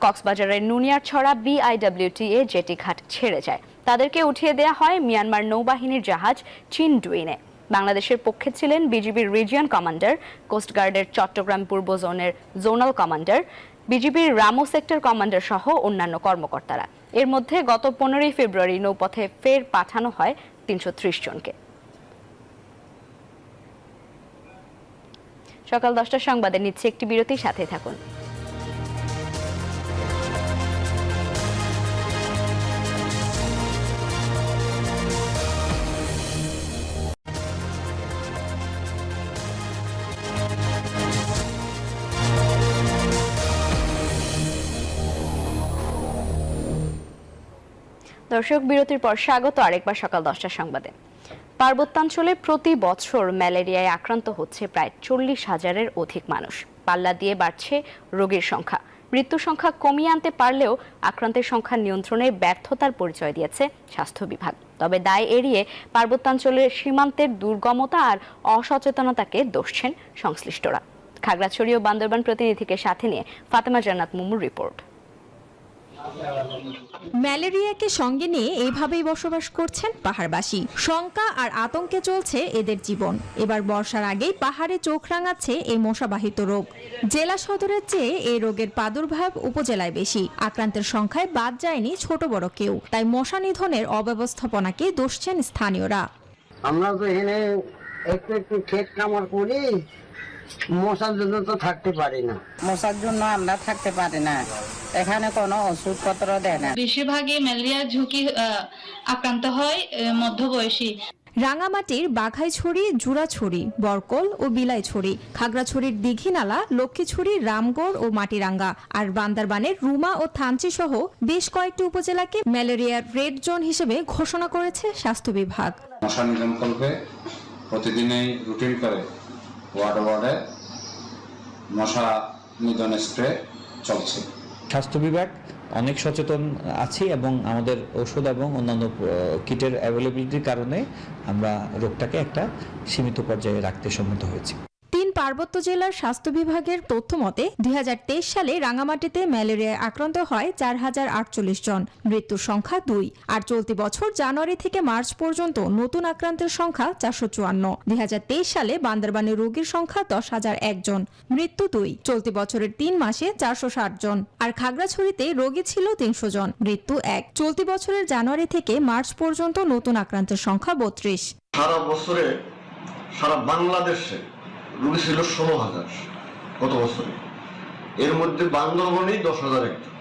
কক্সবাজারের নুনিয়ারছড়া BIWTA জেটি ঘাট ছেড়ে যায়। তাদেরকে উঠিয়ে দেওয়া হয় মিয়ানমার নৌবাহিনীর জাহাজ চিনডুইনে। বাংলাদেশের পক্ষে ছিলেন বিজিবির রিজিয়ন কমান্ডার, কোস্ট গার্ডের চট্টগ্রাম পূর্ব জোনের জোনাল কমান্ডার, বিজিবির রামো সেক্টর কমান্ডার সহ অন্যান্য কর্মকর্তারা। এর মধ্যে গত 15 ফেব্রুয়ারি নৌপথে ফের পাঠানো হয় 330 জনকে। সকাল 10টার সংবাদে নিচ্ছে একটি বিরতির সাথে থাকুন। দর্শক, বিরতির পর স্বাগত আরেকবার সকাল 10টার সংবাদে। পার্বত্যাঞ্চলে প্রতি বছর ম্যালেরিয়ায় আক্রান্ত হচ্ছে প্রায় 40,000-এর অধিক মানুষ। পাল্লা দিয়ে বাড়ছে রোগীর সংখ্যা। মৃত্যুর সংখ্যা কমিয়ে আনতে পারলেও আক্রান্তের সংখ্যা নিয়ন্ত্রণে ব্যর্থতার পরিচয় দিয়েছে স্বাস্থ্য বিভাগ। তবে দায় এড়িয়ে পার্বত্যাঞ্চলের সীমান্তের দুর্গমতা আর অসচেতনতাকে দোষছেন সংশ্লিষ্টরা। খাগড়াছড়ি ও বান্দরবান প্রতিনিধিকে সাথে নিয়ে ফাতেমা জান্নাত মুমুর রিপোর্ট। ম্যালেরিয়াকে সঙ্গে নিয়ে এইভাবেই বসবাস করছেন পাহাড়বাসী। শঙ্কা আর আতঙ্কে চলছে এদের জীবন। এবার বর্ষার আগেই পাহাড়ে চোখ রাঙাচ্ছে এই মশাবাহিত রোগ। জেলা সদরের চেয়ে এই রোগের প্রাদুর্ভাব উপজেলায় বেশি। আক্রান্তের সংখ্যায় বাদ যায়নি ছোট বড় কেউ। তাই মশা নিধনের অব্যবস্থাপনাকে দোষছেন স্থানীয়রা। আমরা তো এখানে একটু একটু ক্ষেত কামার করি, মশার জন্য তো থাকতে পারি না। মশার জন্য আমরা থাকতে পারি না, এখানে কোনো ওষুধপত্র দেয় না। বেশিরভাগই ম্যালেরিয়ার ঝুঁকি আক্রান্ত হয় মধ্যবয়সী। রাঙামাটির বাঘাইছড়ি, জুরাছড়ি, বরকল ও বিলাইছড়ি, খাগড়াছড়ির দীঘিনালা, লক্ষ্মীছড়ি, রামগড় ও মাটিরাঙ্গা আর বান্দরবানের রুমা ও থানচি সহ বেশ কয়েকটি উপজেলাকে ম্যালেরিয়ার রেড জোন হিসেবে ঘোষণা করেছে স্বাস্থ্য বিভাগ। মশা নিধন করবে প্রতিদিনই রুটিন করে ওয়ার্ডে ওয়ার্ডে মশা নিধন স্প্রে চলছে। স্বাস্থ্য বিভাগ অনেক সচেতন আছে এবং আমাদের ওষুধ এবং অন্যান্য কিটের অ্যাভেলেবিলিটির কারণে আমরা রোগটাকে একটা সীমিত পর্যায়ে রাখতে সম্মত হয়েছি। পার্বত্য জেলার স্বাস্থ্য বিভাগের তথ্য মতে 2023 সালে রাঙামাটিতে ম্যালেরিয়ায় আক্রান্ত হয় 4048 জন, মৃত্যুর সংখ্যা 2। আর চলতি বছর জানুয়ারি থেকে মার্চ পর্যন্ত নতুন আক্রান্তের সংখ্যা 454। 2023 সালে বান্দরবানে রোগীর সংখ্যা 10,001 জন, মৃত্যু 2। চলতি বছরের 3 মাসে 460 জন। আর খাগড়াছড়িতে রোগী ছিল 300 জন, মৃত্যু 1। চলতি বছরের জানুয়ারি থেকে মার্চ পর্যন্ত নতুন আক্রান্তের সংখ্যা 32। সারা বছরে সারা বাংলাদেশে রোগী ছিল 16,000 গত বছরে, এর মধ্যে বান্দরবনেই 10,001 জন।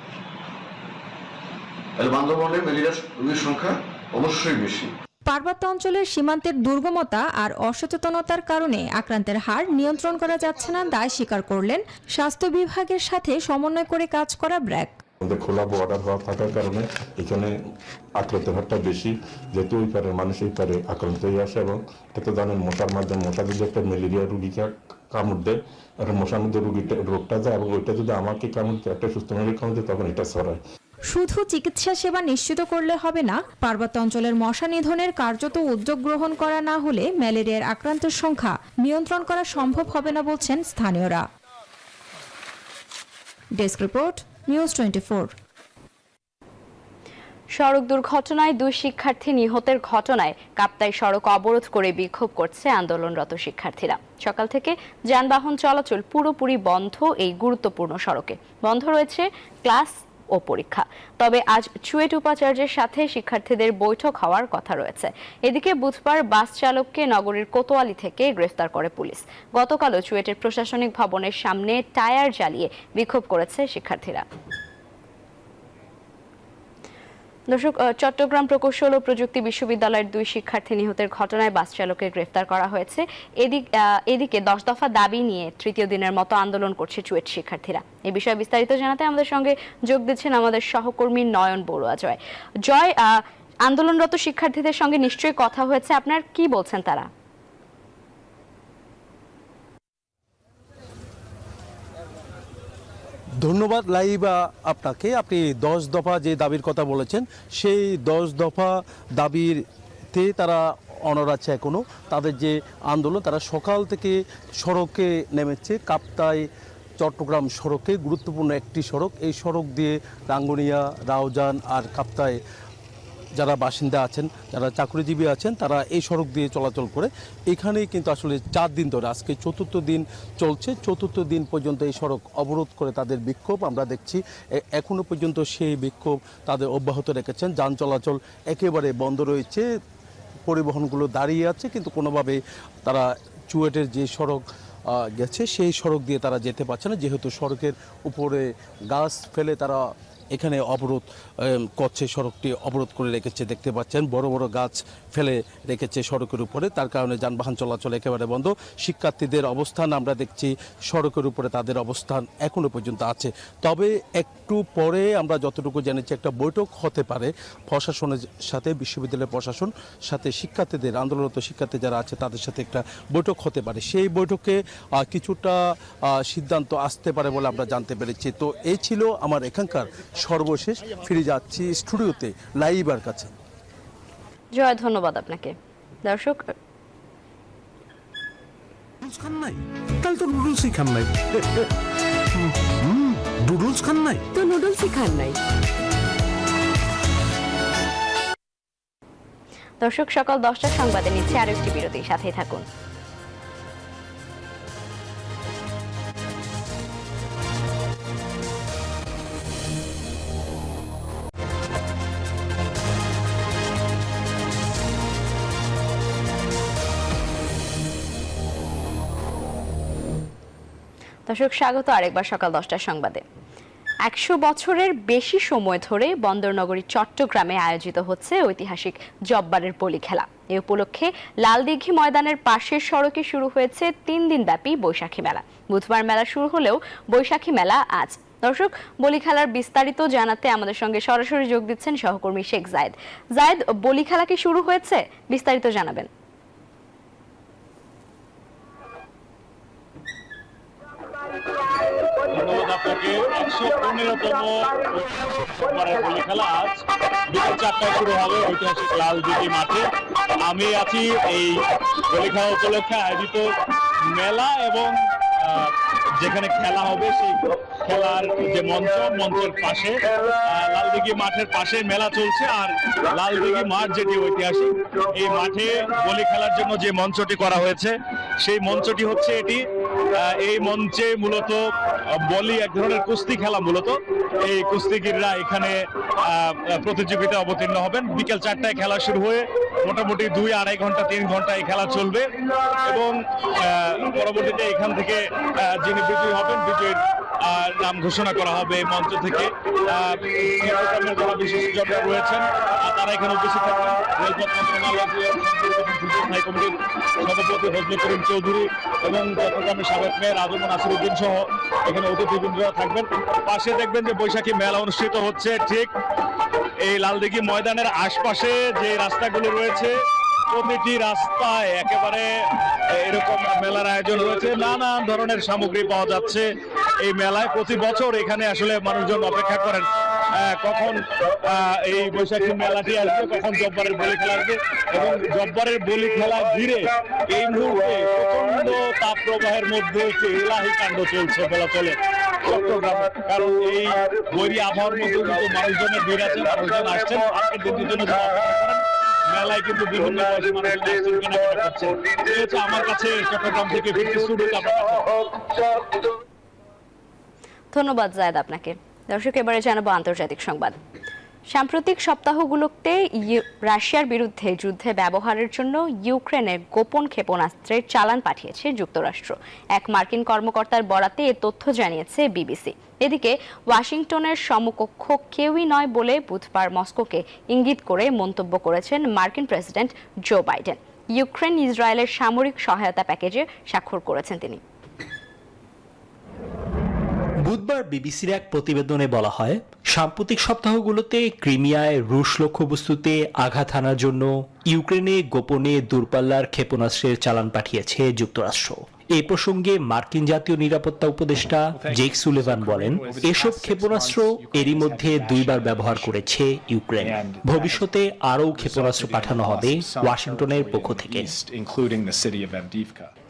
বান্দরবনে ম্যালেরিয়ার রোগীর সংখ্যা অবশ্যই বেশি। পার্বত্য অঞ্চলের সীমান্তের দুর্গমতা আর অসচেতনতার কারণে আক্রান্তের হার নিয়ন্ত্রণ করা যাচ্ছে না দায় স্বীকার করলেন স্বাস্থ্য বিভাগের সাথে সমন্বয় করে কাজ করা ব্র্যাক। আমাদের খোলা বর্ডার হওয়া থাকার কারণে এখানে আক্রান্তের হারটা বেশি, যেহেতু ওই পারে মানুষ এই পারে আক্রান্ত হয়ে আসে এবং এটা জানেন মশার মাধ্যমে মশা যদি একটা ম্যালেরিয়া রুগীকে কামড় দেয়, একটা মশার মধ্যে রোগটা যায় এবং ওইটা যদি আমাকে কামড় দেয়, একটা সুস্থ মানুষের কামড় দেয়, তখন এটা ছড়ায়। শুধু চিকিৎসা সেবা নিশ্চিত করলে হবে না, পার্বত্য অঞ্চলের মশা নিধনের কার্যত উদ্যোগ গ্রহণ করা না হলে ম্যালেরিয়ার আক্রান্তের সংখ্যা নিয়ন্ত্রণ করা সম্ভব হবে না বলছেন স্থানীয়রা। Desk report, news 24। সড়ক দুর্ঘটনায় 2 শিক্ষার্থী নিহতের ঘটনায় কাপ্তাই সড়ক অবরোধ করে বিক্ষোভ করছে আন্দোলনরত শিক্ষার্থীরা। সকাল থেকে যানবাহন চলাচল পুরোপুরি বন্ধ এই গুরুত্বপূর্ণ সড়কে। বন্ধ রয়েছে ক্লাস ও পরীক্ষা। তবে আজ চুয়েট উপাচার্যের সাথে শিক্ষার্থীদের বৈঠক হওয়ার কথা রয়েছে। এদিকে বুধবার বাস চালককে নগরীর কোতোয়ালি থেকে গ্রেফতার করে পুলিশ। গতকালও চুয়েটের প্রশাসনিক ভবনের সামনে টায়ার জ্বালিয়ে বিক্ষোভ করেছে শিক্ষার্থীরা। দর্শক, চট্টগ্রাম প্রকৌশল ও প্রযুক্তি বিশ্ববিদ্যালয়ের 2 শিক্ষার্থী নিহতের ঘটনায় বাস চালককে গ্রেফতার করা হয়েছে। এদিকে 10 দফা দাবি নিয়ে তৃতীয় দিনের মতো আন্দোলন করছে চুয়েট শিক্ষার্থীরা। এই বিষয়ে বিস্তারিত জানাতে আমাদের সঙ্গে যোগ দিচ্ছেন আমাদের সহকর্মী নয়ন বড়ুয়া। জয়, আন্দোলনরত শিক্ষার্থীদের সঙ্গে নিশ্চয়ই কথা হয়েছে, আপনার কি বলছেন তারা? ধন্যবাদ লাইবা আপনাকে। আপনি 10 দফা যে দাবির কথা বলেছেন, সেই 10 দফা দাবিতে তারা অনড় আছে এখনও। তাদের যে আন্দোলন, তারা সকাল থেকে সড়কে নেমেছে। কাপ্তাই চট্টগ্রাম সড়কে গুরুত্বপূর্ণ একটি সড়ক। এই সড়ক দিয়ে রাঙ্গুনিয়া, রাউজান আর কাপ্তাই যারা বাসিন্দা আছেন, যারা চাকরিজীবী আছেন, তারা এই সড়ক দিয়ে চলাচল করে। এখানেই কিন্তু আসলে 4 দিন ধরে, আজকে 4র্থ দিন চলছে। 4র্থ দিন পর্যন্ত এই সড়ক অবরোধ করে তাদের বিক্ষোভ আমরা দেখছি। এখনও পর্যন্ত সেই বিক্ষোভ তাদের অব্যাহত রেখেছেন। যান চলাচল একেবারে বন্ধ রয়েছে, পরিবহনগুলো দাঁড়িয়ে আছে, কিন্তু কোনোভাবে তারা চুয়েটের যে সড়ক গেছে সেই সড়ক দিয়ে তারা যেতে পারছে না, যেহেতু সড়কের উপরে গাছ ফেলে তারা এখানে অবরোধ করছে। সড়কটি অবরোধ করে রেখেছে, দেখতে পাচ্ছেন বড় বড় গাছ ফেলে রেখেছে সড়কের উপরে। তার কারণে যানবাহন চলাচল একেবারে বন্ধ। শিক্ষার্থীদের অবস্থান আমরা দেখছি, সড়কের উপরে তাদের অবস্থান এখনো পর্যন্ত আছে। তবে একটু পরে আমরা যতটুকু জেনেছি একটা বৈঠক হতে পারে প্রশাসনের সাথে, বিশ্ববিদ্যালয়ের প্রশাসন সাথে শিক্ষার্থীদের, আন্দোলনরত শিক্ষার্থী যারা আছে তাদের সাথে একটা বৈঠক হতে পারে। সেই বৈঠকে কিছুটা সিদ্ধান্ত আসতে পারে বলে আমরা জানতে পেরেছি। তো এই ছিল আমার এখানকার সর্বশেষ। ফিরে যাচ্ছি স্টুডিওতে লাইবার কাছে। জয়, ধন্যবাদ আপনাকে। দর্শক, খান নাই তাহলে তো নুডলসই খান নাই। নুডলস খান নাই তো নুডলসই খান নাই। দর্শক, সকাল 10টার সংবাদে নিচ্ছে আরো একটি বিরতি, সাথেই থাকুন। দর্শক, স্বাগত আরেকবার সকাল 10টার সংবাদে। 100 বছরের বেশি সময় ধরে বন্দরনগরী চট্টগ্রামে আয়োজিত হচ্ছে ঐতিহাসিক জব্বারের বলি খেলা। এ উপলক্ষে লালদিঘি ময়দানের পাশের সড়কে শুরু হয়েছে 3 দিন ব্যাপী বৈশাখী মেলা। বুধবার মেলা শুরু হলেও বৈশাখী মেলা আজ। দর্শক, বলি খেলার বিস্তারিত জানাতে আমাদের সঙ্গে সরাসরি যোগ দিচ্ছেন সহকর্মী শেখ জায়েদ। জায়েদ, বলি খেলা কি শুরু হয়েছে? বিস্তারিত জানাবেন। ধন্যবাদ আপনাকে। 115তম বলি খেলা আজ বিকেল 4টায় শুরু হবে ঐতিহাসিক লালদিঘি মাঠে। আমি আছি এই বলি খেলা উপলক্ষে আয়োজিত মেলা এবং যেখানে খেলা হবে সেই খেলার যে মঞ্চের পাশে লালদিঘি মাঠের পাশে মেলা চলছে। আর লালদিঘি মাঠ যেটি ঐতিহাসিক, এই মাঠে বলি খেলার জন্য যে মঞ্চটি করা হয়েছে সেই মঞ্চটি হচ্ছে এটি। এই মঞ্চে মূলত বলি এক ধরনের কুস্তি খেলা। মূলত এই কুস্তিগিররা এখানে প্রতিযোগিতায় অবতীর্ণ হবেন। বিকেল 4টায় খেলা শুরু হয়ে মোটামুটি 2-2.5 ঘন্টা 3 ঘন্টা এই খেলা চলবে এবং পরবর্তীতে এখান থেকে যিনি বিজয়ী হবেন, বিজয়ীর নাম ঘোষণা করা হবে এই মঞ্চ থেকে। চট্টগ্রামের যারা বিশেষজ্ঞরা রয়েছেন তারা এখানে উপস্থিত থাকবেন। রেলপথ মন্ত্রণালয়ের স্থায়ী কমিটির সভাপতি ফজলে করিম চৌধুরী এবং চট্টগ্রামের সাবেক মেয়র আজম নাসিরউদ্দিন সহ এখানে অতিথিবৃন্দরা থাকবেন। পাশে দেখবেন যে বৈশাখী মেলা অনুষ্ঠিত হচ্ছে ঠিক এই লালদিঘি ময়দানের আশপাশে যে রাস্তাগুলো রয়েছে, প্রতিটি রাস্তায় একেবারে এরকম মেলার আয়োজন রয়েছে। নানান ধরনের সামগ্রী পাওয়া যাচ্ছে এই মেলায়। প্রতি বছর এখানে আসলে মানুষজন অপেক্ষা করেন কখন এই বৈশাখী মেলাটি আসবে, কখন জব্বারের বলি খেলা আসবে। এবং জব্বারের বলি খেলা ঘিরে এই মুহূর্তে প্রচন্ড তাপ প্রবাহের মধ্যে একটি এলাহি কাণ্ড চলছে বলা চলে চট্টগ্রামে। কারণ এই বৈরী আবহাওয়ার মধ্যে কিন্তু মানুষজনের ভিড় আছে, মানুষজন আসছেন আজকের দিনটির জন্য যারা অপেক্ষা করেন। মেলায় কিন্তু বিভিন্ন বয়সী মানুষজন আসছেন, কেনাকাটা করছেন। এই হচ্ছে আমার কাছে চট্টগ্রাম থেকে ফিরতি স্টুডিওতে আপনার কাছে। ধন্যবাদ জায়েদ আপনাকে। দর্শক, এবারে জানাবো আন্তর্জাতিক সংবাদ। সাম্প্রতিক সপ্তাহগুলোতে রাশিয়ার বিরুদ্ধে যুদ্ধে ব্যবহারের জন্য ইউক্রেনে গোপন ক্ষেপণাস্ত্রের চালান পাঠিয়েছে যুক্তরাষ্ট্র। এক মার্কিন কর্মকর্তার বরাতে এ তথ্য জানিয়েছে বিবিসি। এদিকে ওয়াশিংটনের সমকক্ষ কেউই নয় বলে বুধবার মস্কোকে ইঙ্গিত করে মন্তব্য করেছেন মার্কিন প্রেসিডেন্ট জো বাইডেন। ইউক্রেন ইসরায়েলের সামরিক সহায়তা প্যাকেজে স্বাক্ষর করেছেন তিনি। বুধবার বিবিসির এক প্রতিবেদনে বলা হয়, সাম্প্রতিক সপ্তাহগুলোতে ক্রিমিয়ায় রুশ লক্ষ্যবস্তুতে আঘাত হানার জন্য ইউক্রেনে গোপনে দূরপাল্লার ক্ষেপণাস্ত্রের চালান পাঠিয়েছে যুক্তরাষ্ট্র। এ প্রসঙ্গে মার্কিন জাতীয় নিরাপত্তা উপদেষ্টা জেক সুলিভান বলেন, এসব ক্ষেপণাস্ত্র এরই মধ্যে 2 বার ব্যবহার করেছে ইউক্রেন। ভবিষ্যতে আরও ক্ষেপণাস্ত্র পাঠানো হবে ওয়াশিংটনের পক্ষ থেকে।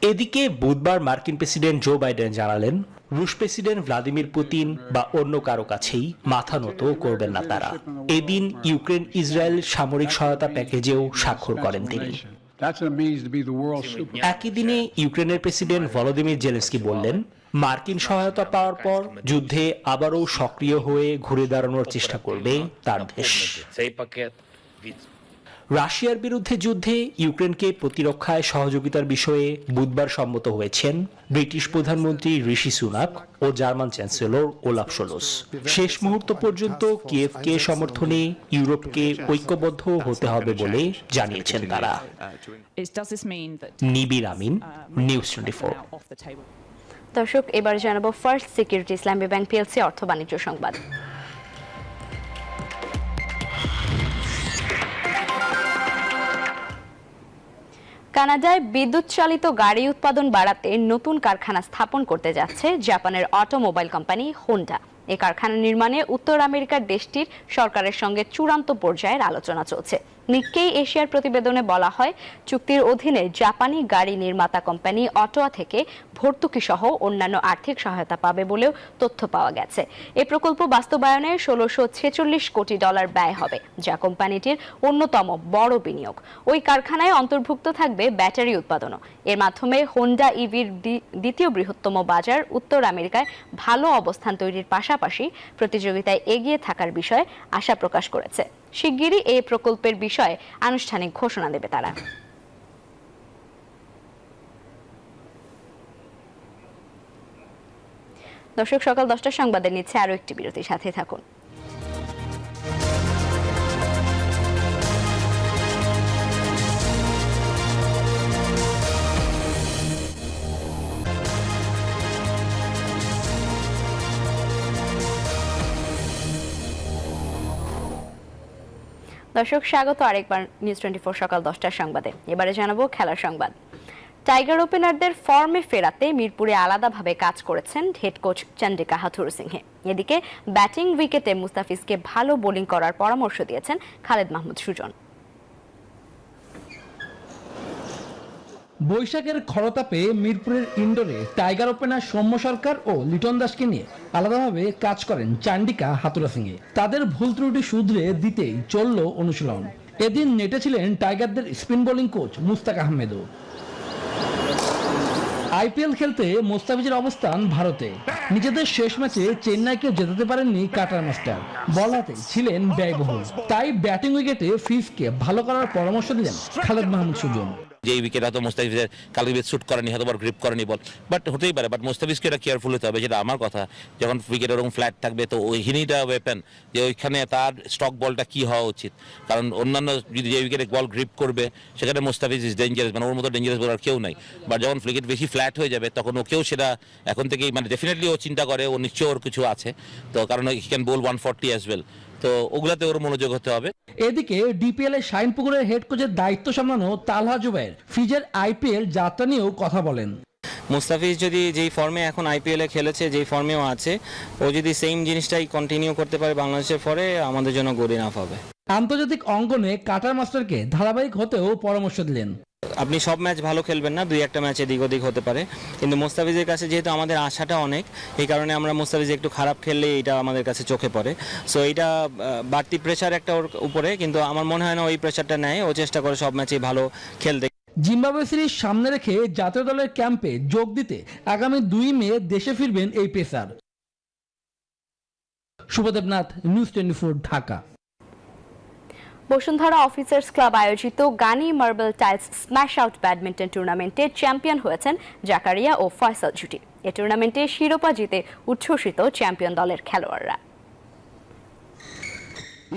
এদিকে বুধবার মার্কিন প্রেসিডেন্ট জো বাইডেন জানালেন, রুশ প্রেসিডেন্ট ভ্লাদিমির পুতিন বা অন্য কারো কাছেই মাথা নত করবেন না তারা। এদিন ইউক্রেন ইসরায়েল সামরিক সহায়তা প্যাকেজেও স্বাক্ষর করেন তিনি। একই দিনে ইউক্রেনের প্রেসিডেন্ট ভলোদিমির জেলেনস্কি বললেন, মার্কিন সহায়তা পাওয়ার পর যুদ্ধে আবারও সক্রিয় হয়ে ঘুরে দাঁড়ানোর চেষ্টা করবে তার দেশ। রাশিয়ার বিরুদ্ধে যুদ্ধে ইউক্রেনকে প্রতিরক্ষায় সহযোগিতার বিষয়ে বুধবার সম্মত হয়েছেন ব্রিটিশ প্রধানমন্ত্রী ঋষি সুনাক ও জার্মান চ্যান্সেলর ওলাফ শোলস। শেষ মুহূর্ত পর্যন্ত কিয়েভকে সমর্থনে ইউরোপকে ঐক্যবদ্ধ হতে হবে বলে জানিয়েছেন তারা। নিবির আমিন, নিউজ 24। দর্শক, এবার জানাবো ফার্স্ট সিকিউরিটি ইসলামী ব্যাংক পিএলসি অর্থ বাণিজ্য সংবাদ। কানাডায় বিদ্যুৎ চালিত গাড়ি উৎপাদন বাড়াতে নতুন কারখানা স্থাপন করতে যাচ্ছে জাপানের অটোমোবাইল কোম্পানি হোন্ডা। এই কারখানা নির্মাণে উত্তর আমেরিকার দেশটির সরকারের সঙ্গে চূড়ান্ত পর্যায়ের আলোচনা চলছে। নিক্কেই এশিয়ার প্রতিবেদনে বলা হয়, চুক্তির অধীনে জাপানি গাড়ি নির্মাতা কোম্পানি অটোয়া থেকে ভর্তুকি সহ অন্যান্য আর্থিক সহায়তা পাবে বলেও তথ্য পাওয়া গেছে। এই প্রকল্প বাস্তবায়নে $1646 কোটি ব্যয় হবে, যা কোম্পানিটির অন্যতম বড় বিনিয়োগ। ওই কারখানায় অন্তর্ভুক্ত থাকবে ব্যাটারি উৎপাদনও। এর মাধ্যমে হোন্ডা ইভির দ্বিতীয় বৃহত্তম বাজার উত্তর আমেরিকায় ভালো অবস্থান তৈরির পাশাপাশি প্রতিযোগিতায় এগিয়ে থাকার বিষয়ে আশা প্রকাশ করেছে। শিগগিরই এই প্রকল্পের বিষয়ে আনুষ্ঠানিক ঘোষণা দেবে তারা। দর্শক, সকাল 10টার সংবাদে নিচ্ছে আরো একটি বিরতি, সাথে থাকুন। দর্শক, স্বাগত আরেকবার নিউজ 24 সকাল 10টার সংবাদে। এবারে জানাবো খেলার সংবাদ। টাইগার ওপেনারদের ফর্মে ফেরাতে মিরপুরে আলাদাভাবে কাজ করেছেন হেড কোচ চন্দ্রিকা হাথুরুসিংহে। এদিকে ব্যাটিং উইকেটে মুস্তাফিজকে ভালো বোলিং করার পরামর্শ দিয়েছেন খালেদ মাহমুদ সুজন। বৈশাখের খরতাপে মিরপুরের ইন্ডোরে টাইগার ওপেনার সৌম্য সরকার ও লিটন দাসকে নিয়ে আলাদাভাবে কাজ করেন চন্দ্রিকা হাথুরুসিংহে। তাদের ভুল ত্রুটি শুধরে দিতেই চলল অনুশীলন। এদিন নেটে ছিলেন টাইগারদের স্পিন বোলিং কোচ মুস্তাক আহমেদও। আইপিএল খেলতে মোস্তাফিজের অবস্থান ভারতে। নিজেদের শেষ ম্যাচে চেন্নাইকে জেতাতে পারেননি কাটার মাস্টার, বল হাতে ছিলেন ব্যয়বহুল। তাই ব্যাটিং উইকেটে ফিফকে ভালো করার পরামর্শ দিলেন খালেদ মাহমুদ সুজন। যে উইকেট হয়তো মুস্তাফিজের কালকে শুট করেনি, হয়তো গ্রিপ করেনি বল, বাট হতেই পারে। বাট মুস্তাফিজকে এটা কেয়ারফুল হতে হবে, যেটা আমার কথা। যখন উইকেট ওরকম ফ্ল্যাট থাকবে তো ওইখানেইটা ওয়েপেন, যে ওইখানে তার স্টক বলটা কি হওয়া উচিত। কারণ অন্যান্য যদি যে উইকেটে বল গ্রিপ করবে সেখানে মুস্তাফিজ ইজ ডেঞ্জারাস, মানে ওর মতো ডেঞ্জারাস বলার কেউ নাই। বাট যখন উইকেট বেশি ফ্ল্যাট হয়ে যাবে তখন ওকেও সেটা এখন থেকেই মানে ডেফিনেটলি ও চিন্তা করে, ও নিশ্চয়ই ওর কিছু আছে তো, কারণ he can bowl 140 as well, তো ওগুলাতে ওর মনোযোগ হতে হবে। এদিকে ডিপিএল এর শাইনপুকুরের হেড কোচের দায়িত্ব সামলানো তালহা জুবায়ের ফিজের আইপিএল যাত্রা নিয়েও কথা বলেন। মুস্তাফিজ যদি যেই ফর্মে এখন আইপিএলে খেলেছে, যেই ফর্মেও আছে, ও যদি সেম জিনিসটাই কন্টিনিউ করতে পারে বাংলাদেশের পরে, আমাদের জন্য গুড ইনাফ হবে। আন্তর্জাতিক অঙ্গনে কাটার মাস্টারকে ধারাবাহিক হতেও পরামর্শ দিলেন। আপনি সব ম্যাচ ভালো খেলবেন না, 2-1টা ম্যাচ এদিক ওদিক হতে পারে, কিন্তু মুস্তাফিজের কাছে যেহেতু আমাদের আশাটা অনেক, এই কারণে আমরা মুস্তাফিজ একটু খারাপ খেললে এটা আমাদের কাছে চোখে পড়ে। সো এইটা বাড়তি প্রেশার একটা ওর উপরে, কিন্তু আমার মনে হয় না ওই প্রেশারটা নেয়, ও চেষ্টা করে সব ম্যাচেই ভালো খেলতে। জিম্বাবুয়ে সিরিজ সামনে রেখে জাতীয় দলের ক্যাম্পে যোগ দিতে আগামী 2 মে দেশে ফিরবেন এই পেসার। Shubhodebnath, news 24, Dhaka. Bashundhara officers club আয়োজিত Gani marble tiles smash out badminton টুর্নামেন্টে চ্যাম্পিয়ন হয়েছেন জাকারিয়া ও ফয়সাল জুটি। এ টুর্নামেন্টে শিরোপা জিতে উচ্ছ্বসিত চ্যাম্পিয়ন দলের খেলোয়াড়রা।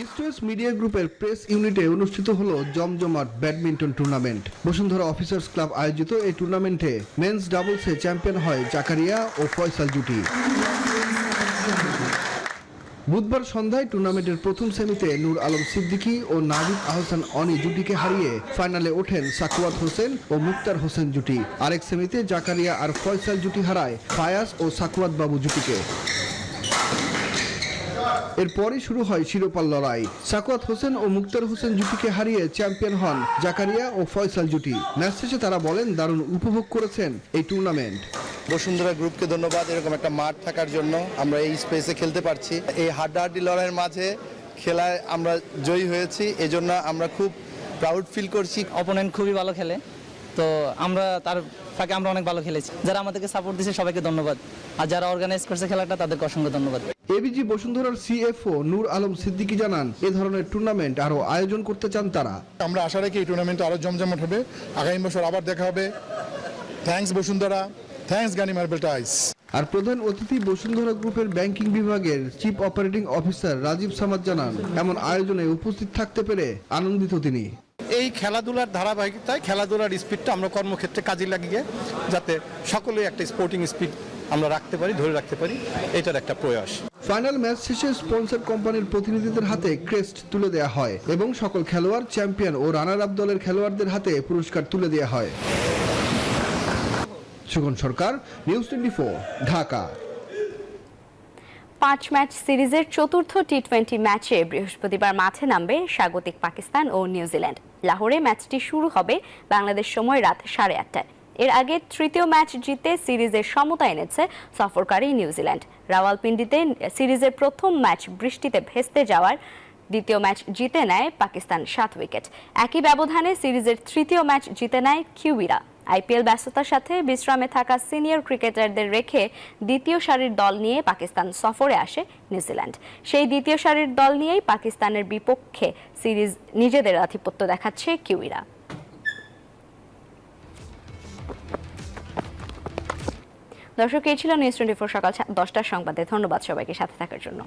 ইস্ট ওয়েস্ট মিডিয়া গ্রুপের প্রেস ইউনিটে অনুষ্ঠিত হলো জমজমাট badminton tournament. Bashundhara officers club আয়োজিত এই টুর্নামেন্টে মেন্স ডাবলসে চ্যাম্পিয়ন হয় জাকারিয়া ও ফয়সাল জুটি। বুধবার সন্ধ্যায় টুর্নামেন্টের প্রথম সেমিতে নূর আলম সিদ্দিকী ও নাভিদ আহসান অনি জুটিকে হারিয়ে ফাইনালে ওঠেন সাকুয়াত হোসেন ও মুক্তার হোসেন জুটি। আরেক সেমিতে জাকারিয়া আর ফয়সাল জুটি হারায় ফায়াজ ও সাকুয়াত বাবু জুটিকে। এরপরই শুরু হয় শিরোপার লড়াই। সাকুয়াত হোসেন ও মুক্তার হোসেন জুটিকে হারিয়ে চ্যাম্পিয়ন হন জাকারিয়া ও ফয়সাল জুটি। ম্যাচ শেষে তারা বলেন দারুণ উপভোগ করেছেন এই টুর্নামেন্ট। বসুন্ধরা গ্রুপকে ধন্যবাদ, এরকম একটা মাঠ থাকার জন্য আমরা এই স্পেসে খেলতে পারছি। এই হাড্ডাহাড্ডি লড়াইয়ের মাঝে খেলায় আমরা জয়ী হয়েছি, এজন্য আমরা খুব প্রাউড ফিল করছি। অপোনেন্ট খুবই ভালো খেলে, তো আমরা তার ফাঁকে আমরা অনেক ভালো খেলেছি। যারা আমাদেরকে সাপোর্ট দিয়েছে সবাইকে ধন্যবাদ, আর যারা অর্গানাইজ করছে খেলাটা তাদেরকে অসংখ্য ধন্যবাদ। এবিজি বসুন্ধরার সিএফও নূর আলম সিদ্দিকী জানান এ ধরনের টুর্নামেন্ট আরো আয়োজন করতে চান তারা। আমরা আশা রাখি এই টুর্নামেন্ট আরো জমজমাট হবে, আগামী বছর আবার দেখা হবে। Thanks Bashundhara, thanks Gani marble tiles. আর প্রধান অতিথি বসুন্ধরা গ্রুপের ব্যাংকিং বিভাগের chief operating officer Rajib Samad জানান এমন আয়োজনে উপস্থিত থাকতে পেরে আনন্দিত তিনি। এই খেলাধুলার ধারাবাহিকতায় খেলাধুলার স্পিডটা আমরা কর্মক্ষেত্রে কাজে লাগিয়ে যাতে সকলে একটা স্পোর্টিং স্পিড আমরা রাখতে পারি, ধরে রাখতে পারি, এটার একটা প্রয়াস। ফাইনাল ম্যাচ শেষে স্পন্সর কোম্পানির প্রতিনিধিদের হাতে ক্রেস্ট তুলে দেওয়া হয় এবং সকল খেলোয়াড়, চ্যাম্পিয়ন ও রানার আপ দলের খেলোয়াড়দের হাতে পুরস্কার তুলে দেওয়া হয়। সুগন সরকার, নিউজ 24, ঢাকা। 5 ম্যাচ সিরিজের চতুর্থ টি20 ম্যাচে বৃহস্পতিবার মাঠে নামবে স্বাগতিক পাকিস্তান ও নিউজিল্যান্ড। লাহোরে ম্যাচটি শুরু হবে বাংলাদেশ সময় রাত 8:30টায়। এর আগে তৃতীয় ম্যাচ জিতে সিরিজের সমতা এনেছে সফরকারী নিউজিল্যান্ড। রাওয়ালপিন্ডিতে সিরিজের প্রথম ম্যাচ বৃষ্টিতে ভেস্তে যাওয়ার দ্বিতীয় ম্যাচ জিতে নেয় পাকিস্তান 7 উইকেট। একই ব্যবধানে সিরিজের তৃতীয় ম্যাচ জিতে নেয় কিউইরা। আইপিএল ব্যস্ততার সাথে বিশ্রামে থাকা সিনিয়র ক্রিকেটারদের রেখে দ্বিতীয় সারির দল নিয়ে পাকিস্তান সফরে আসে নিউজিল্যান্ড। সেই দ্বিতীয় সারির দল নিয়েই পাকিস্তানের বিপক্ষে সিরিজ নিজেদের আধিপত্য দেখাচ্ছে কিউইরা। দর্শক, এই ছিল নিউজ 24 সকাল 10টার সংবাদে। ধন্যবাদ সবাইকে সাথে থাকার জন্য।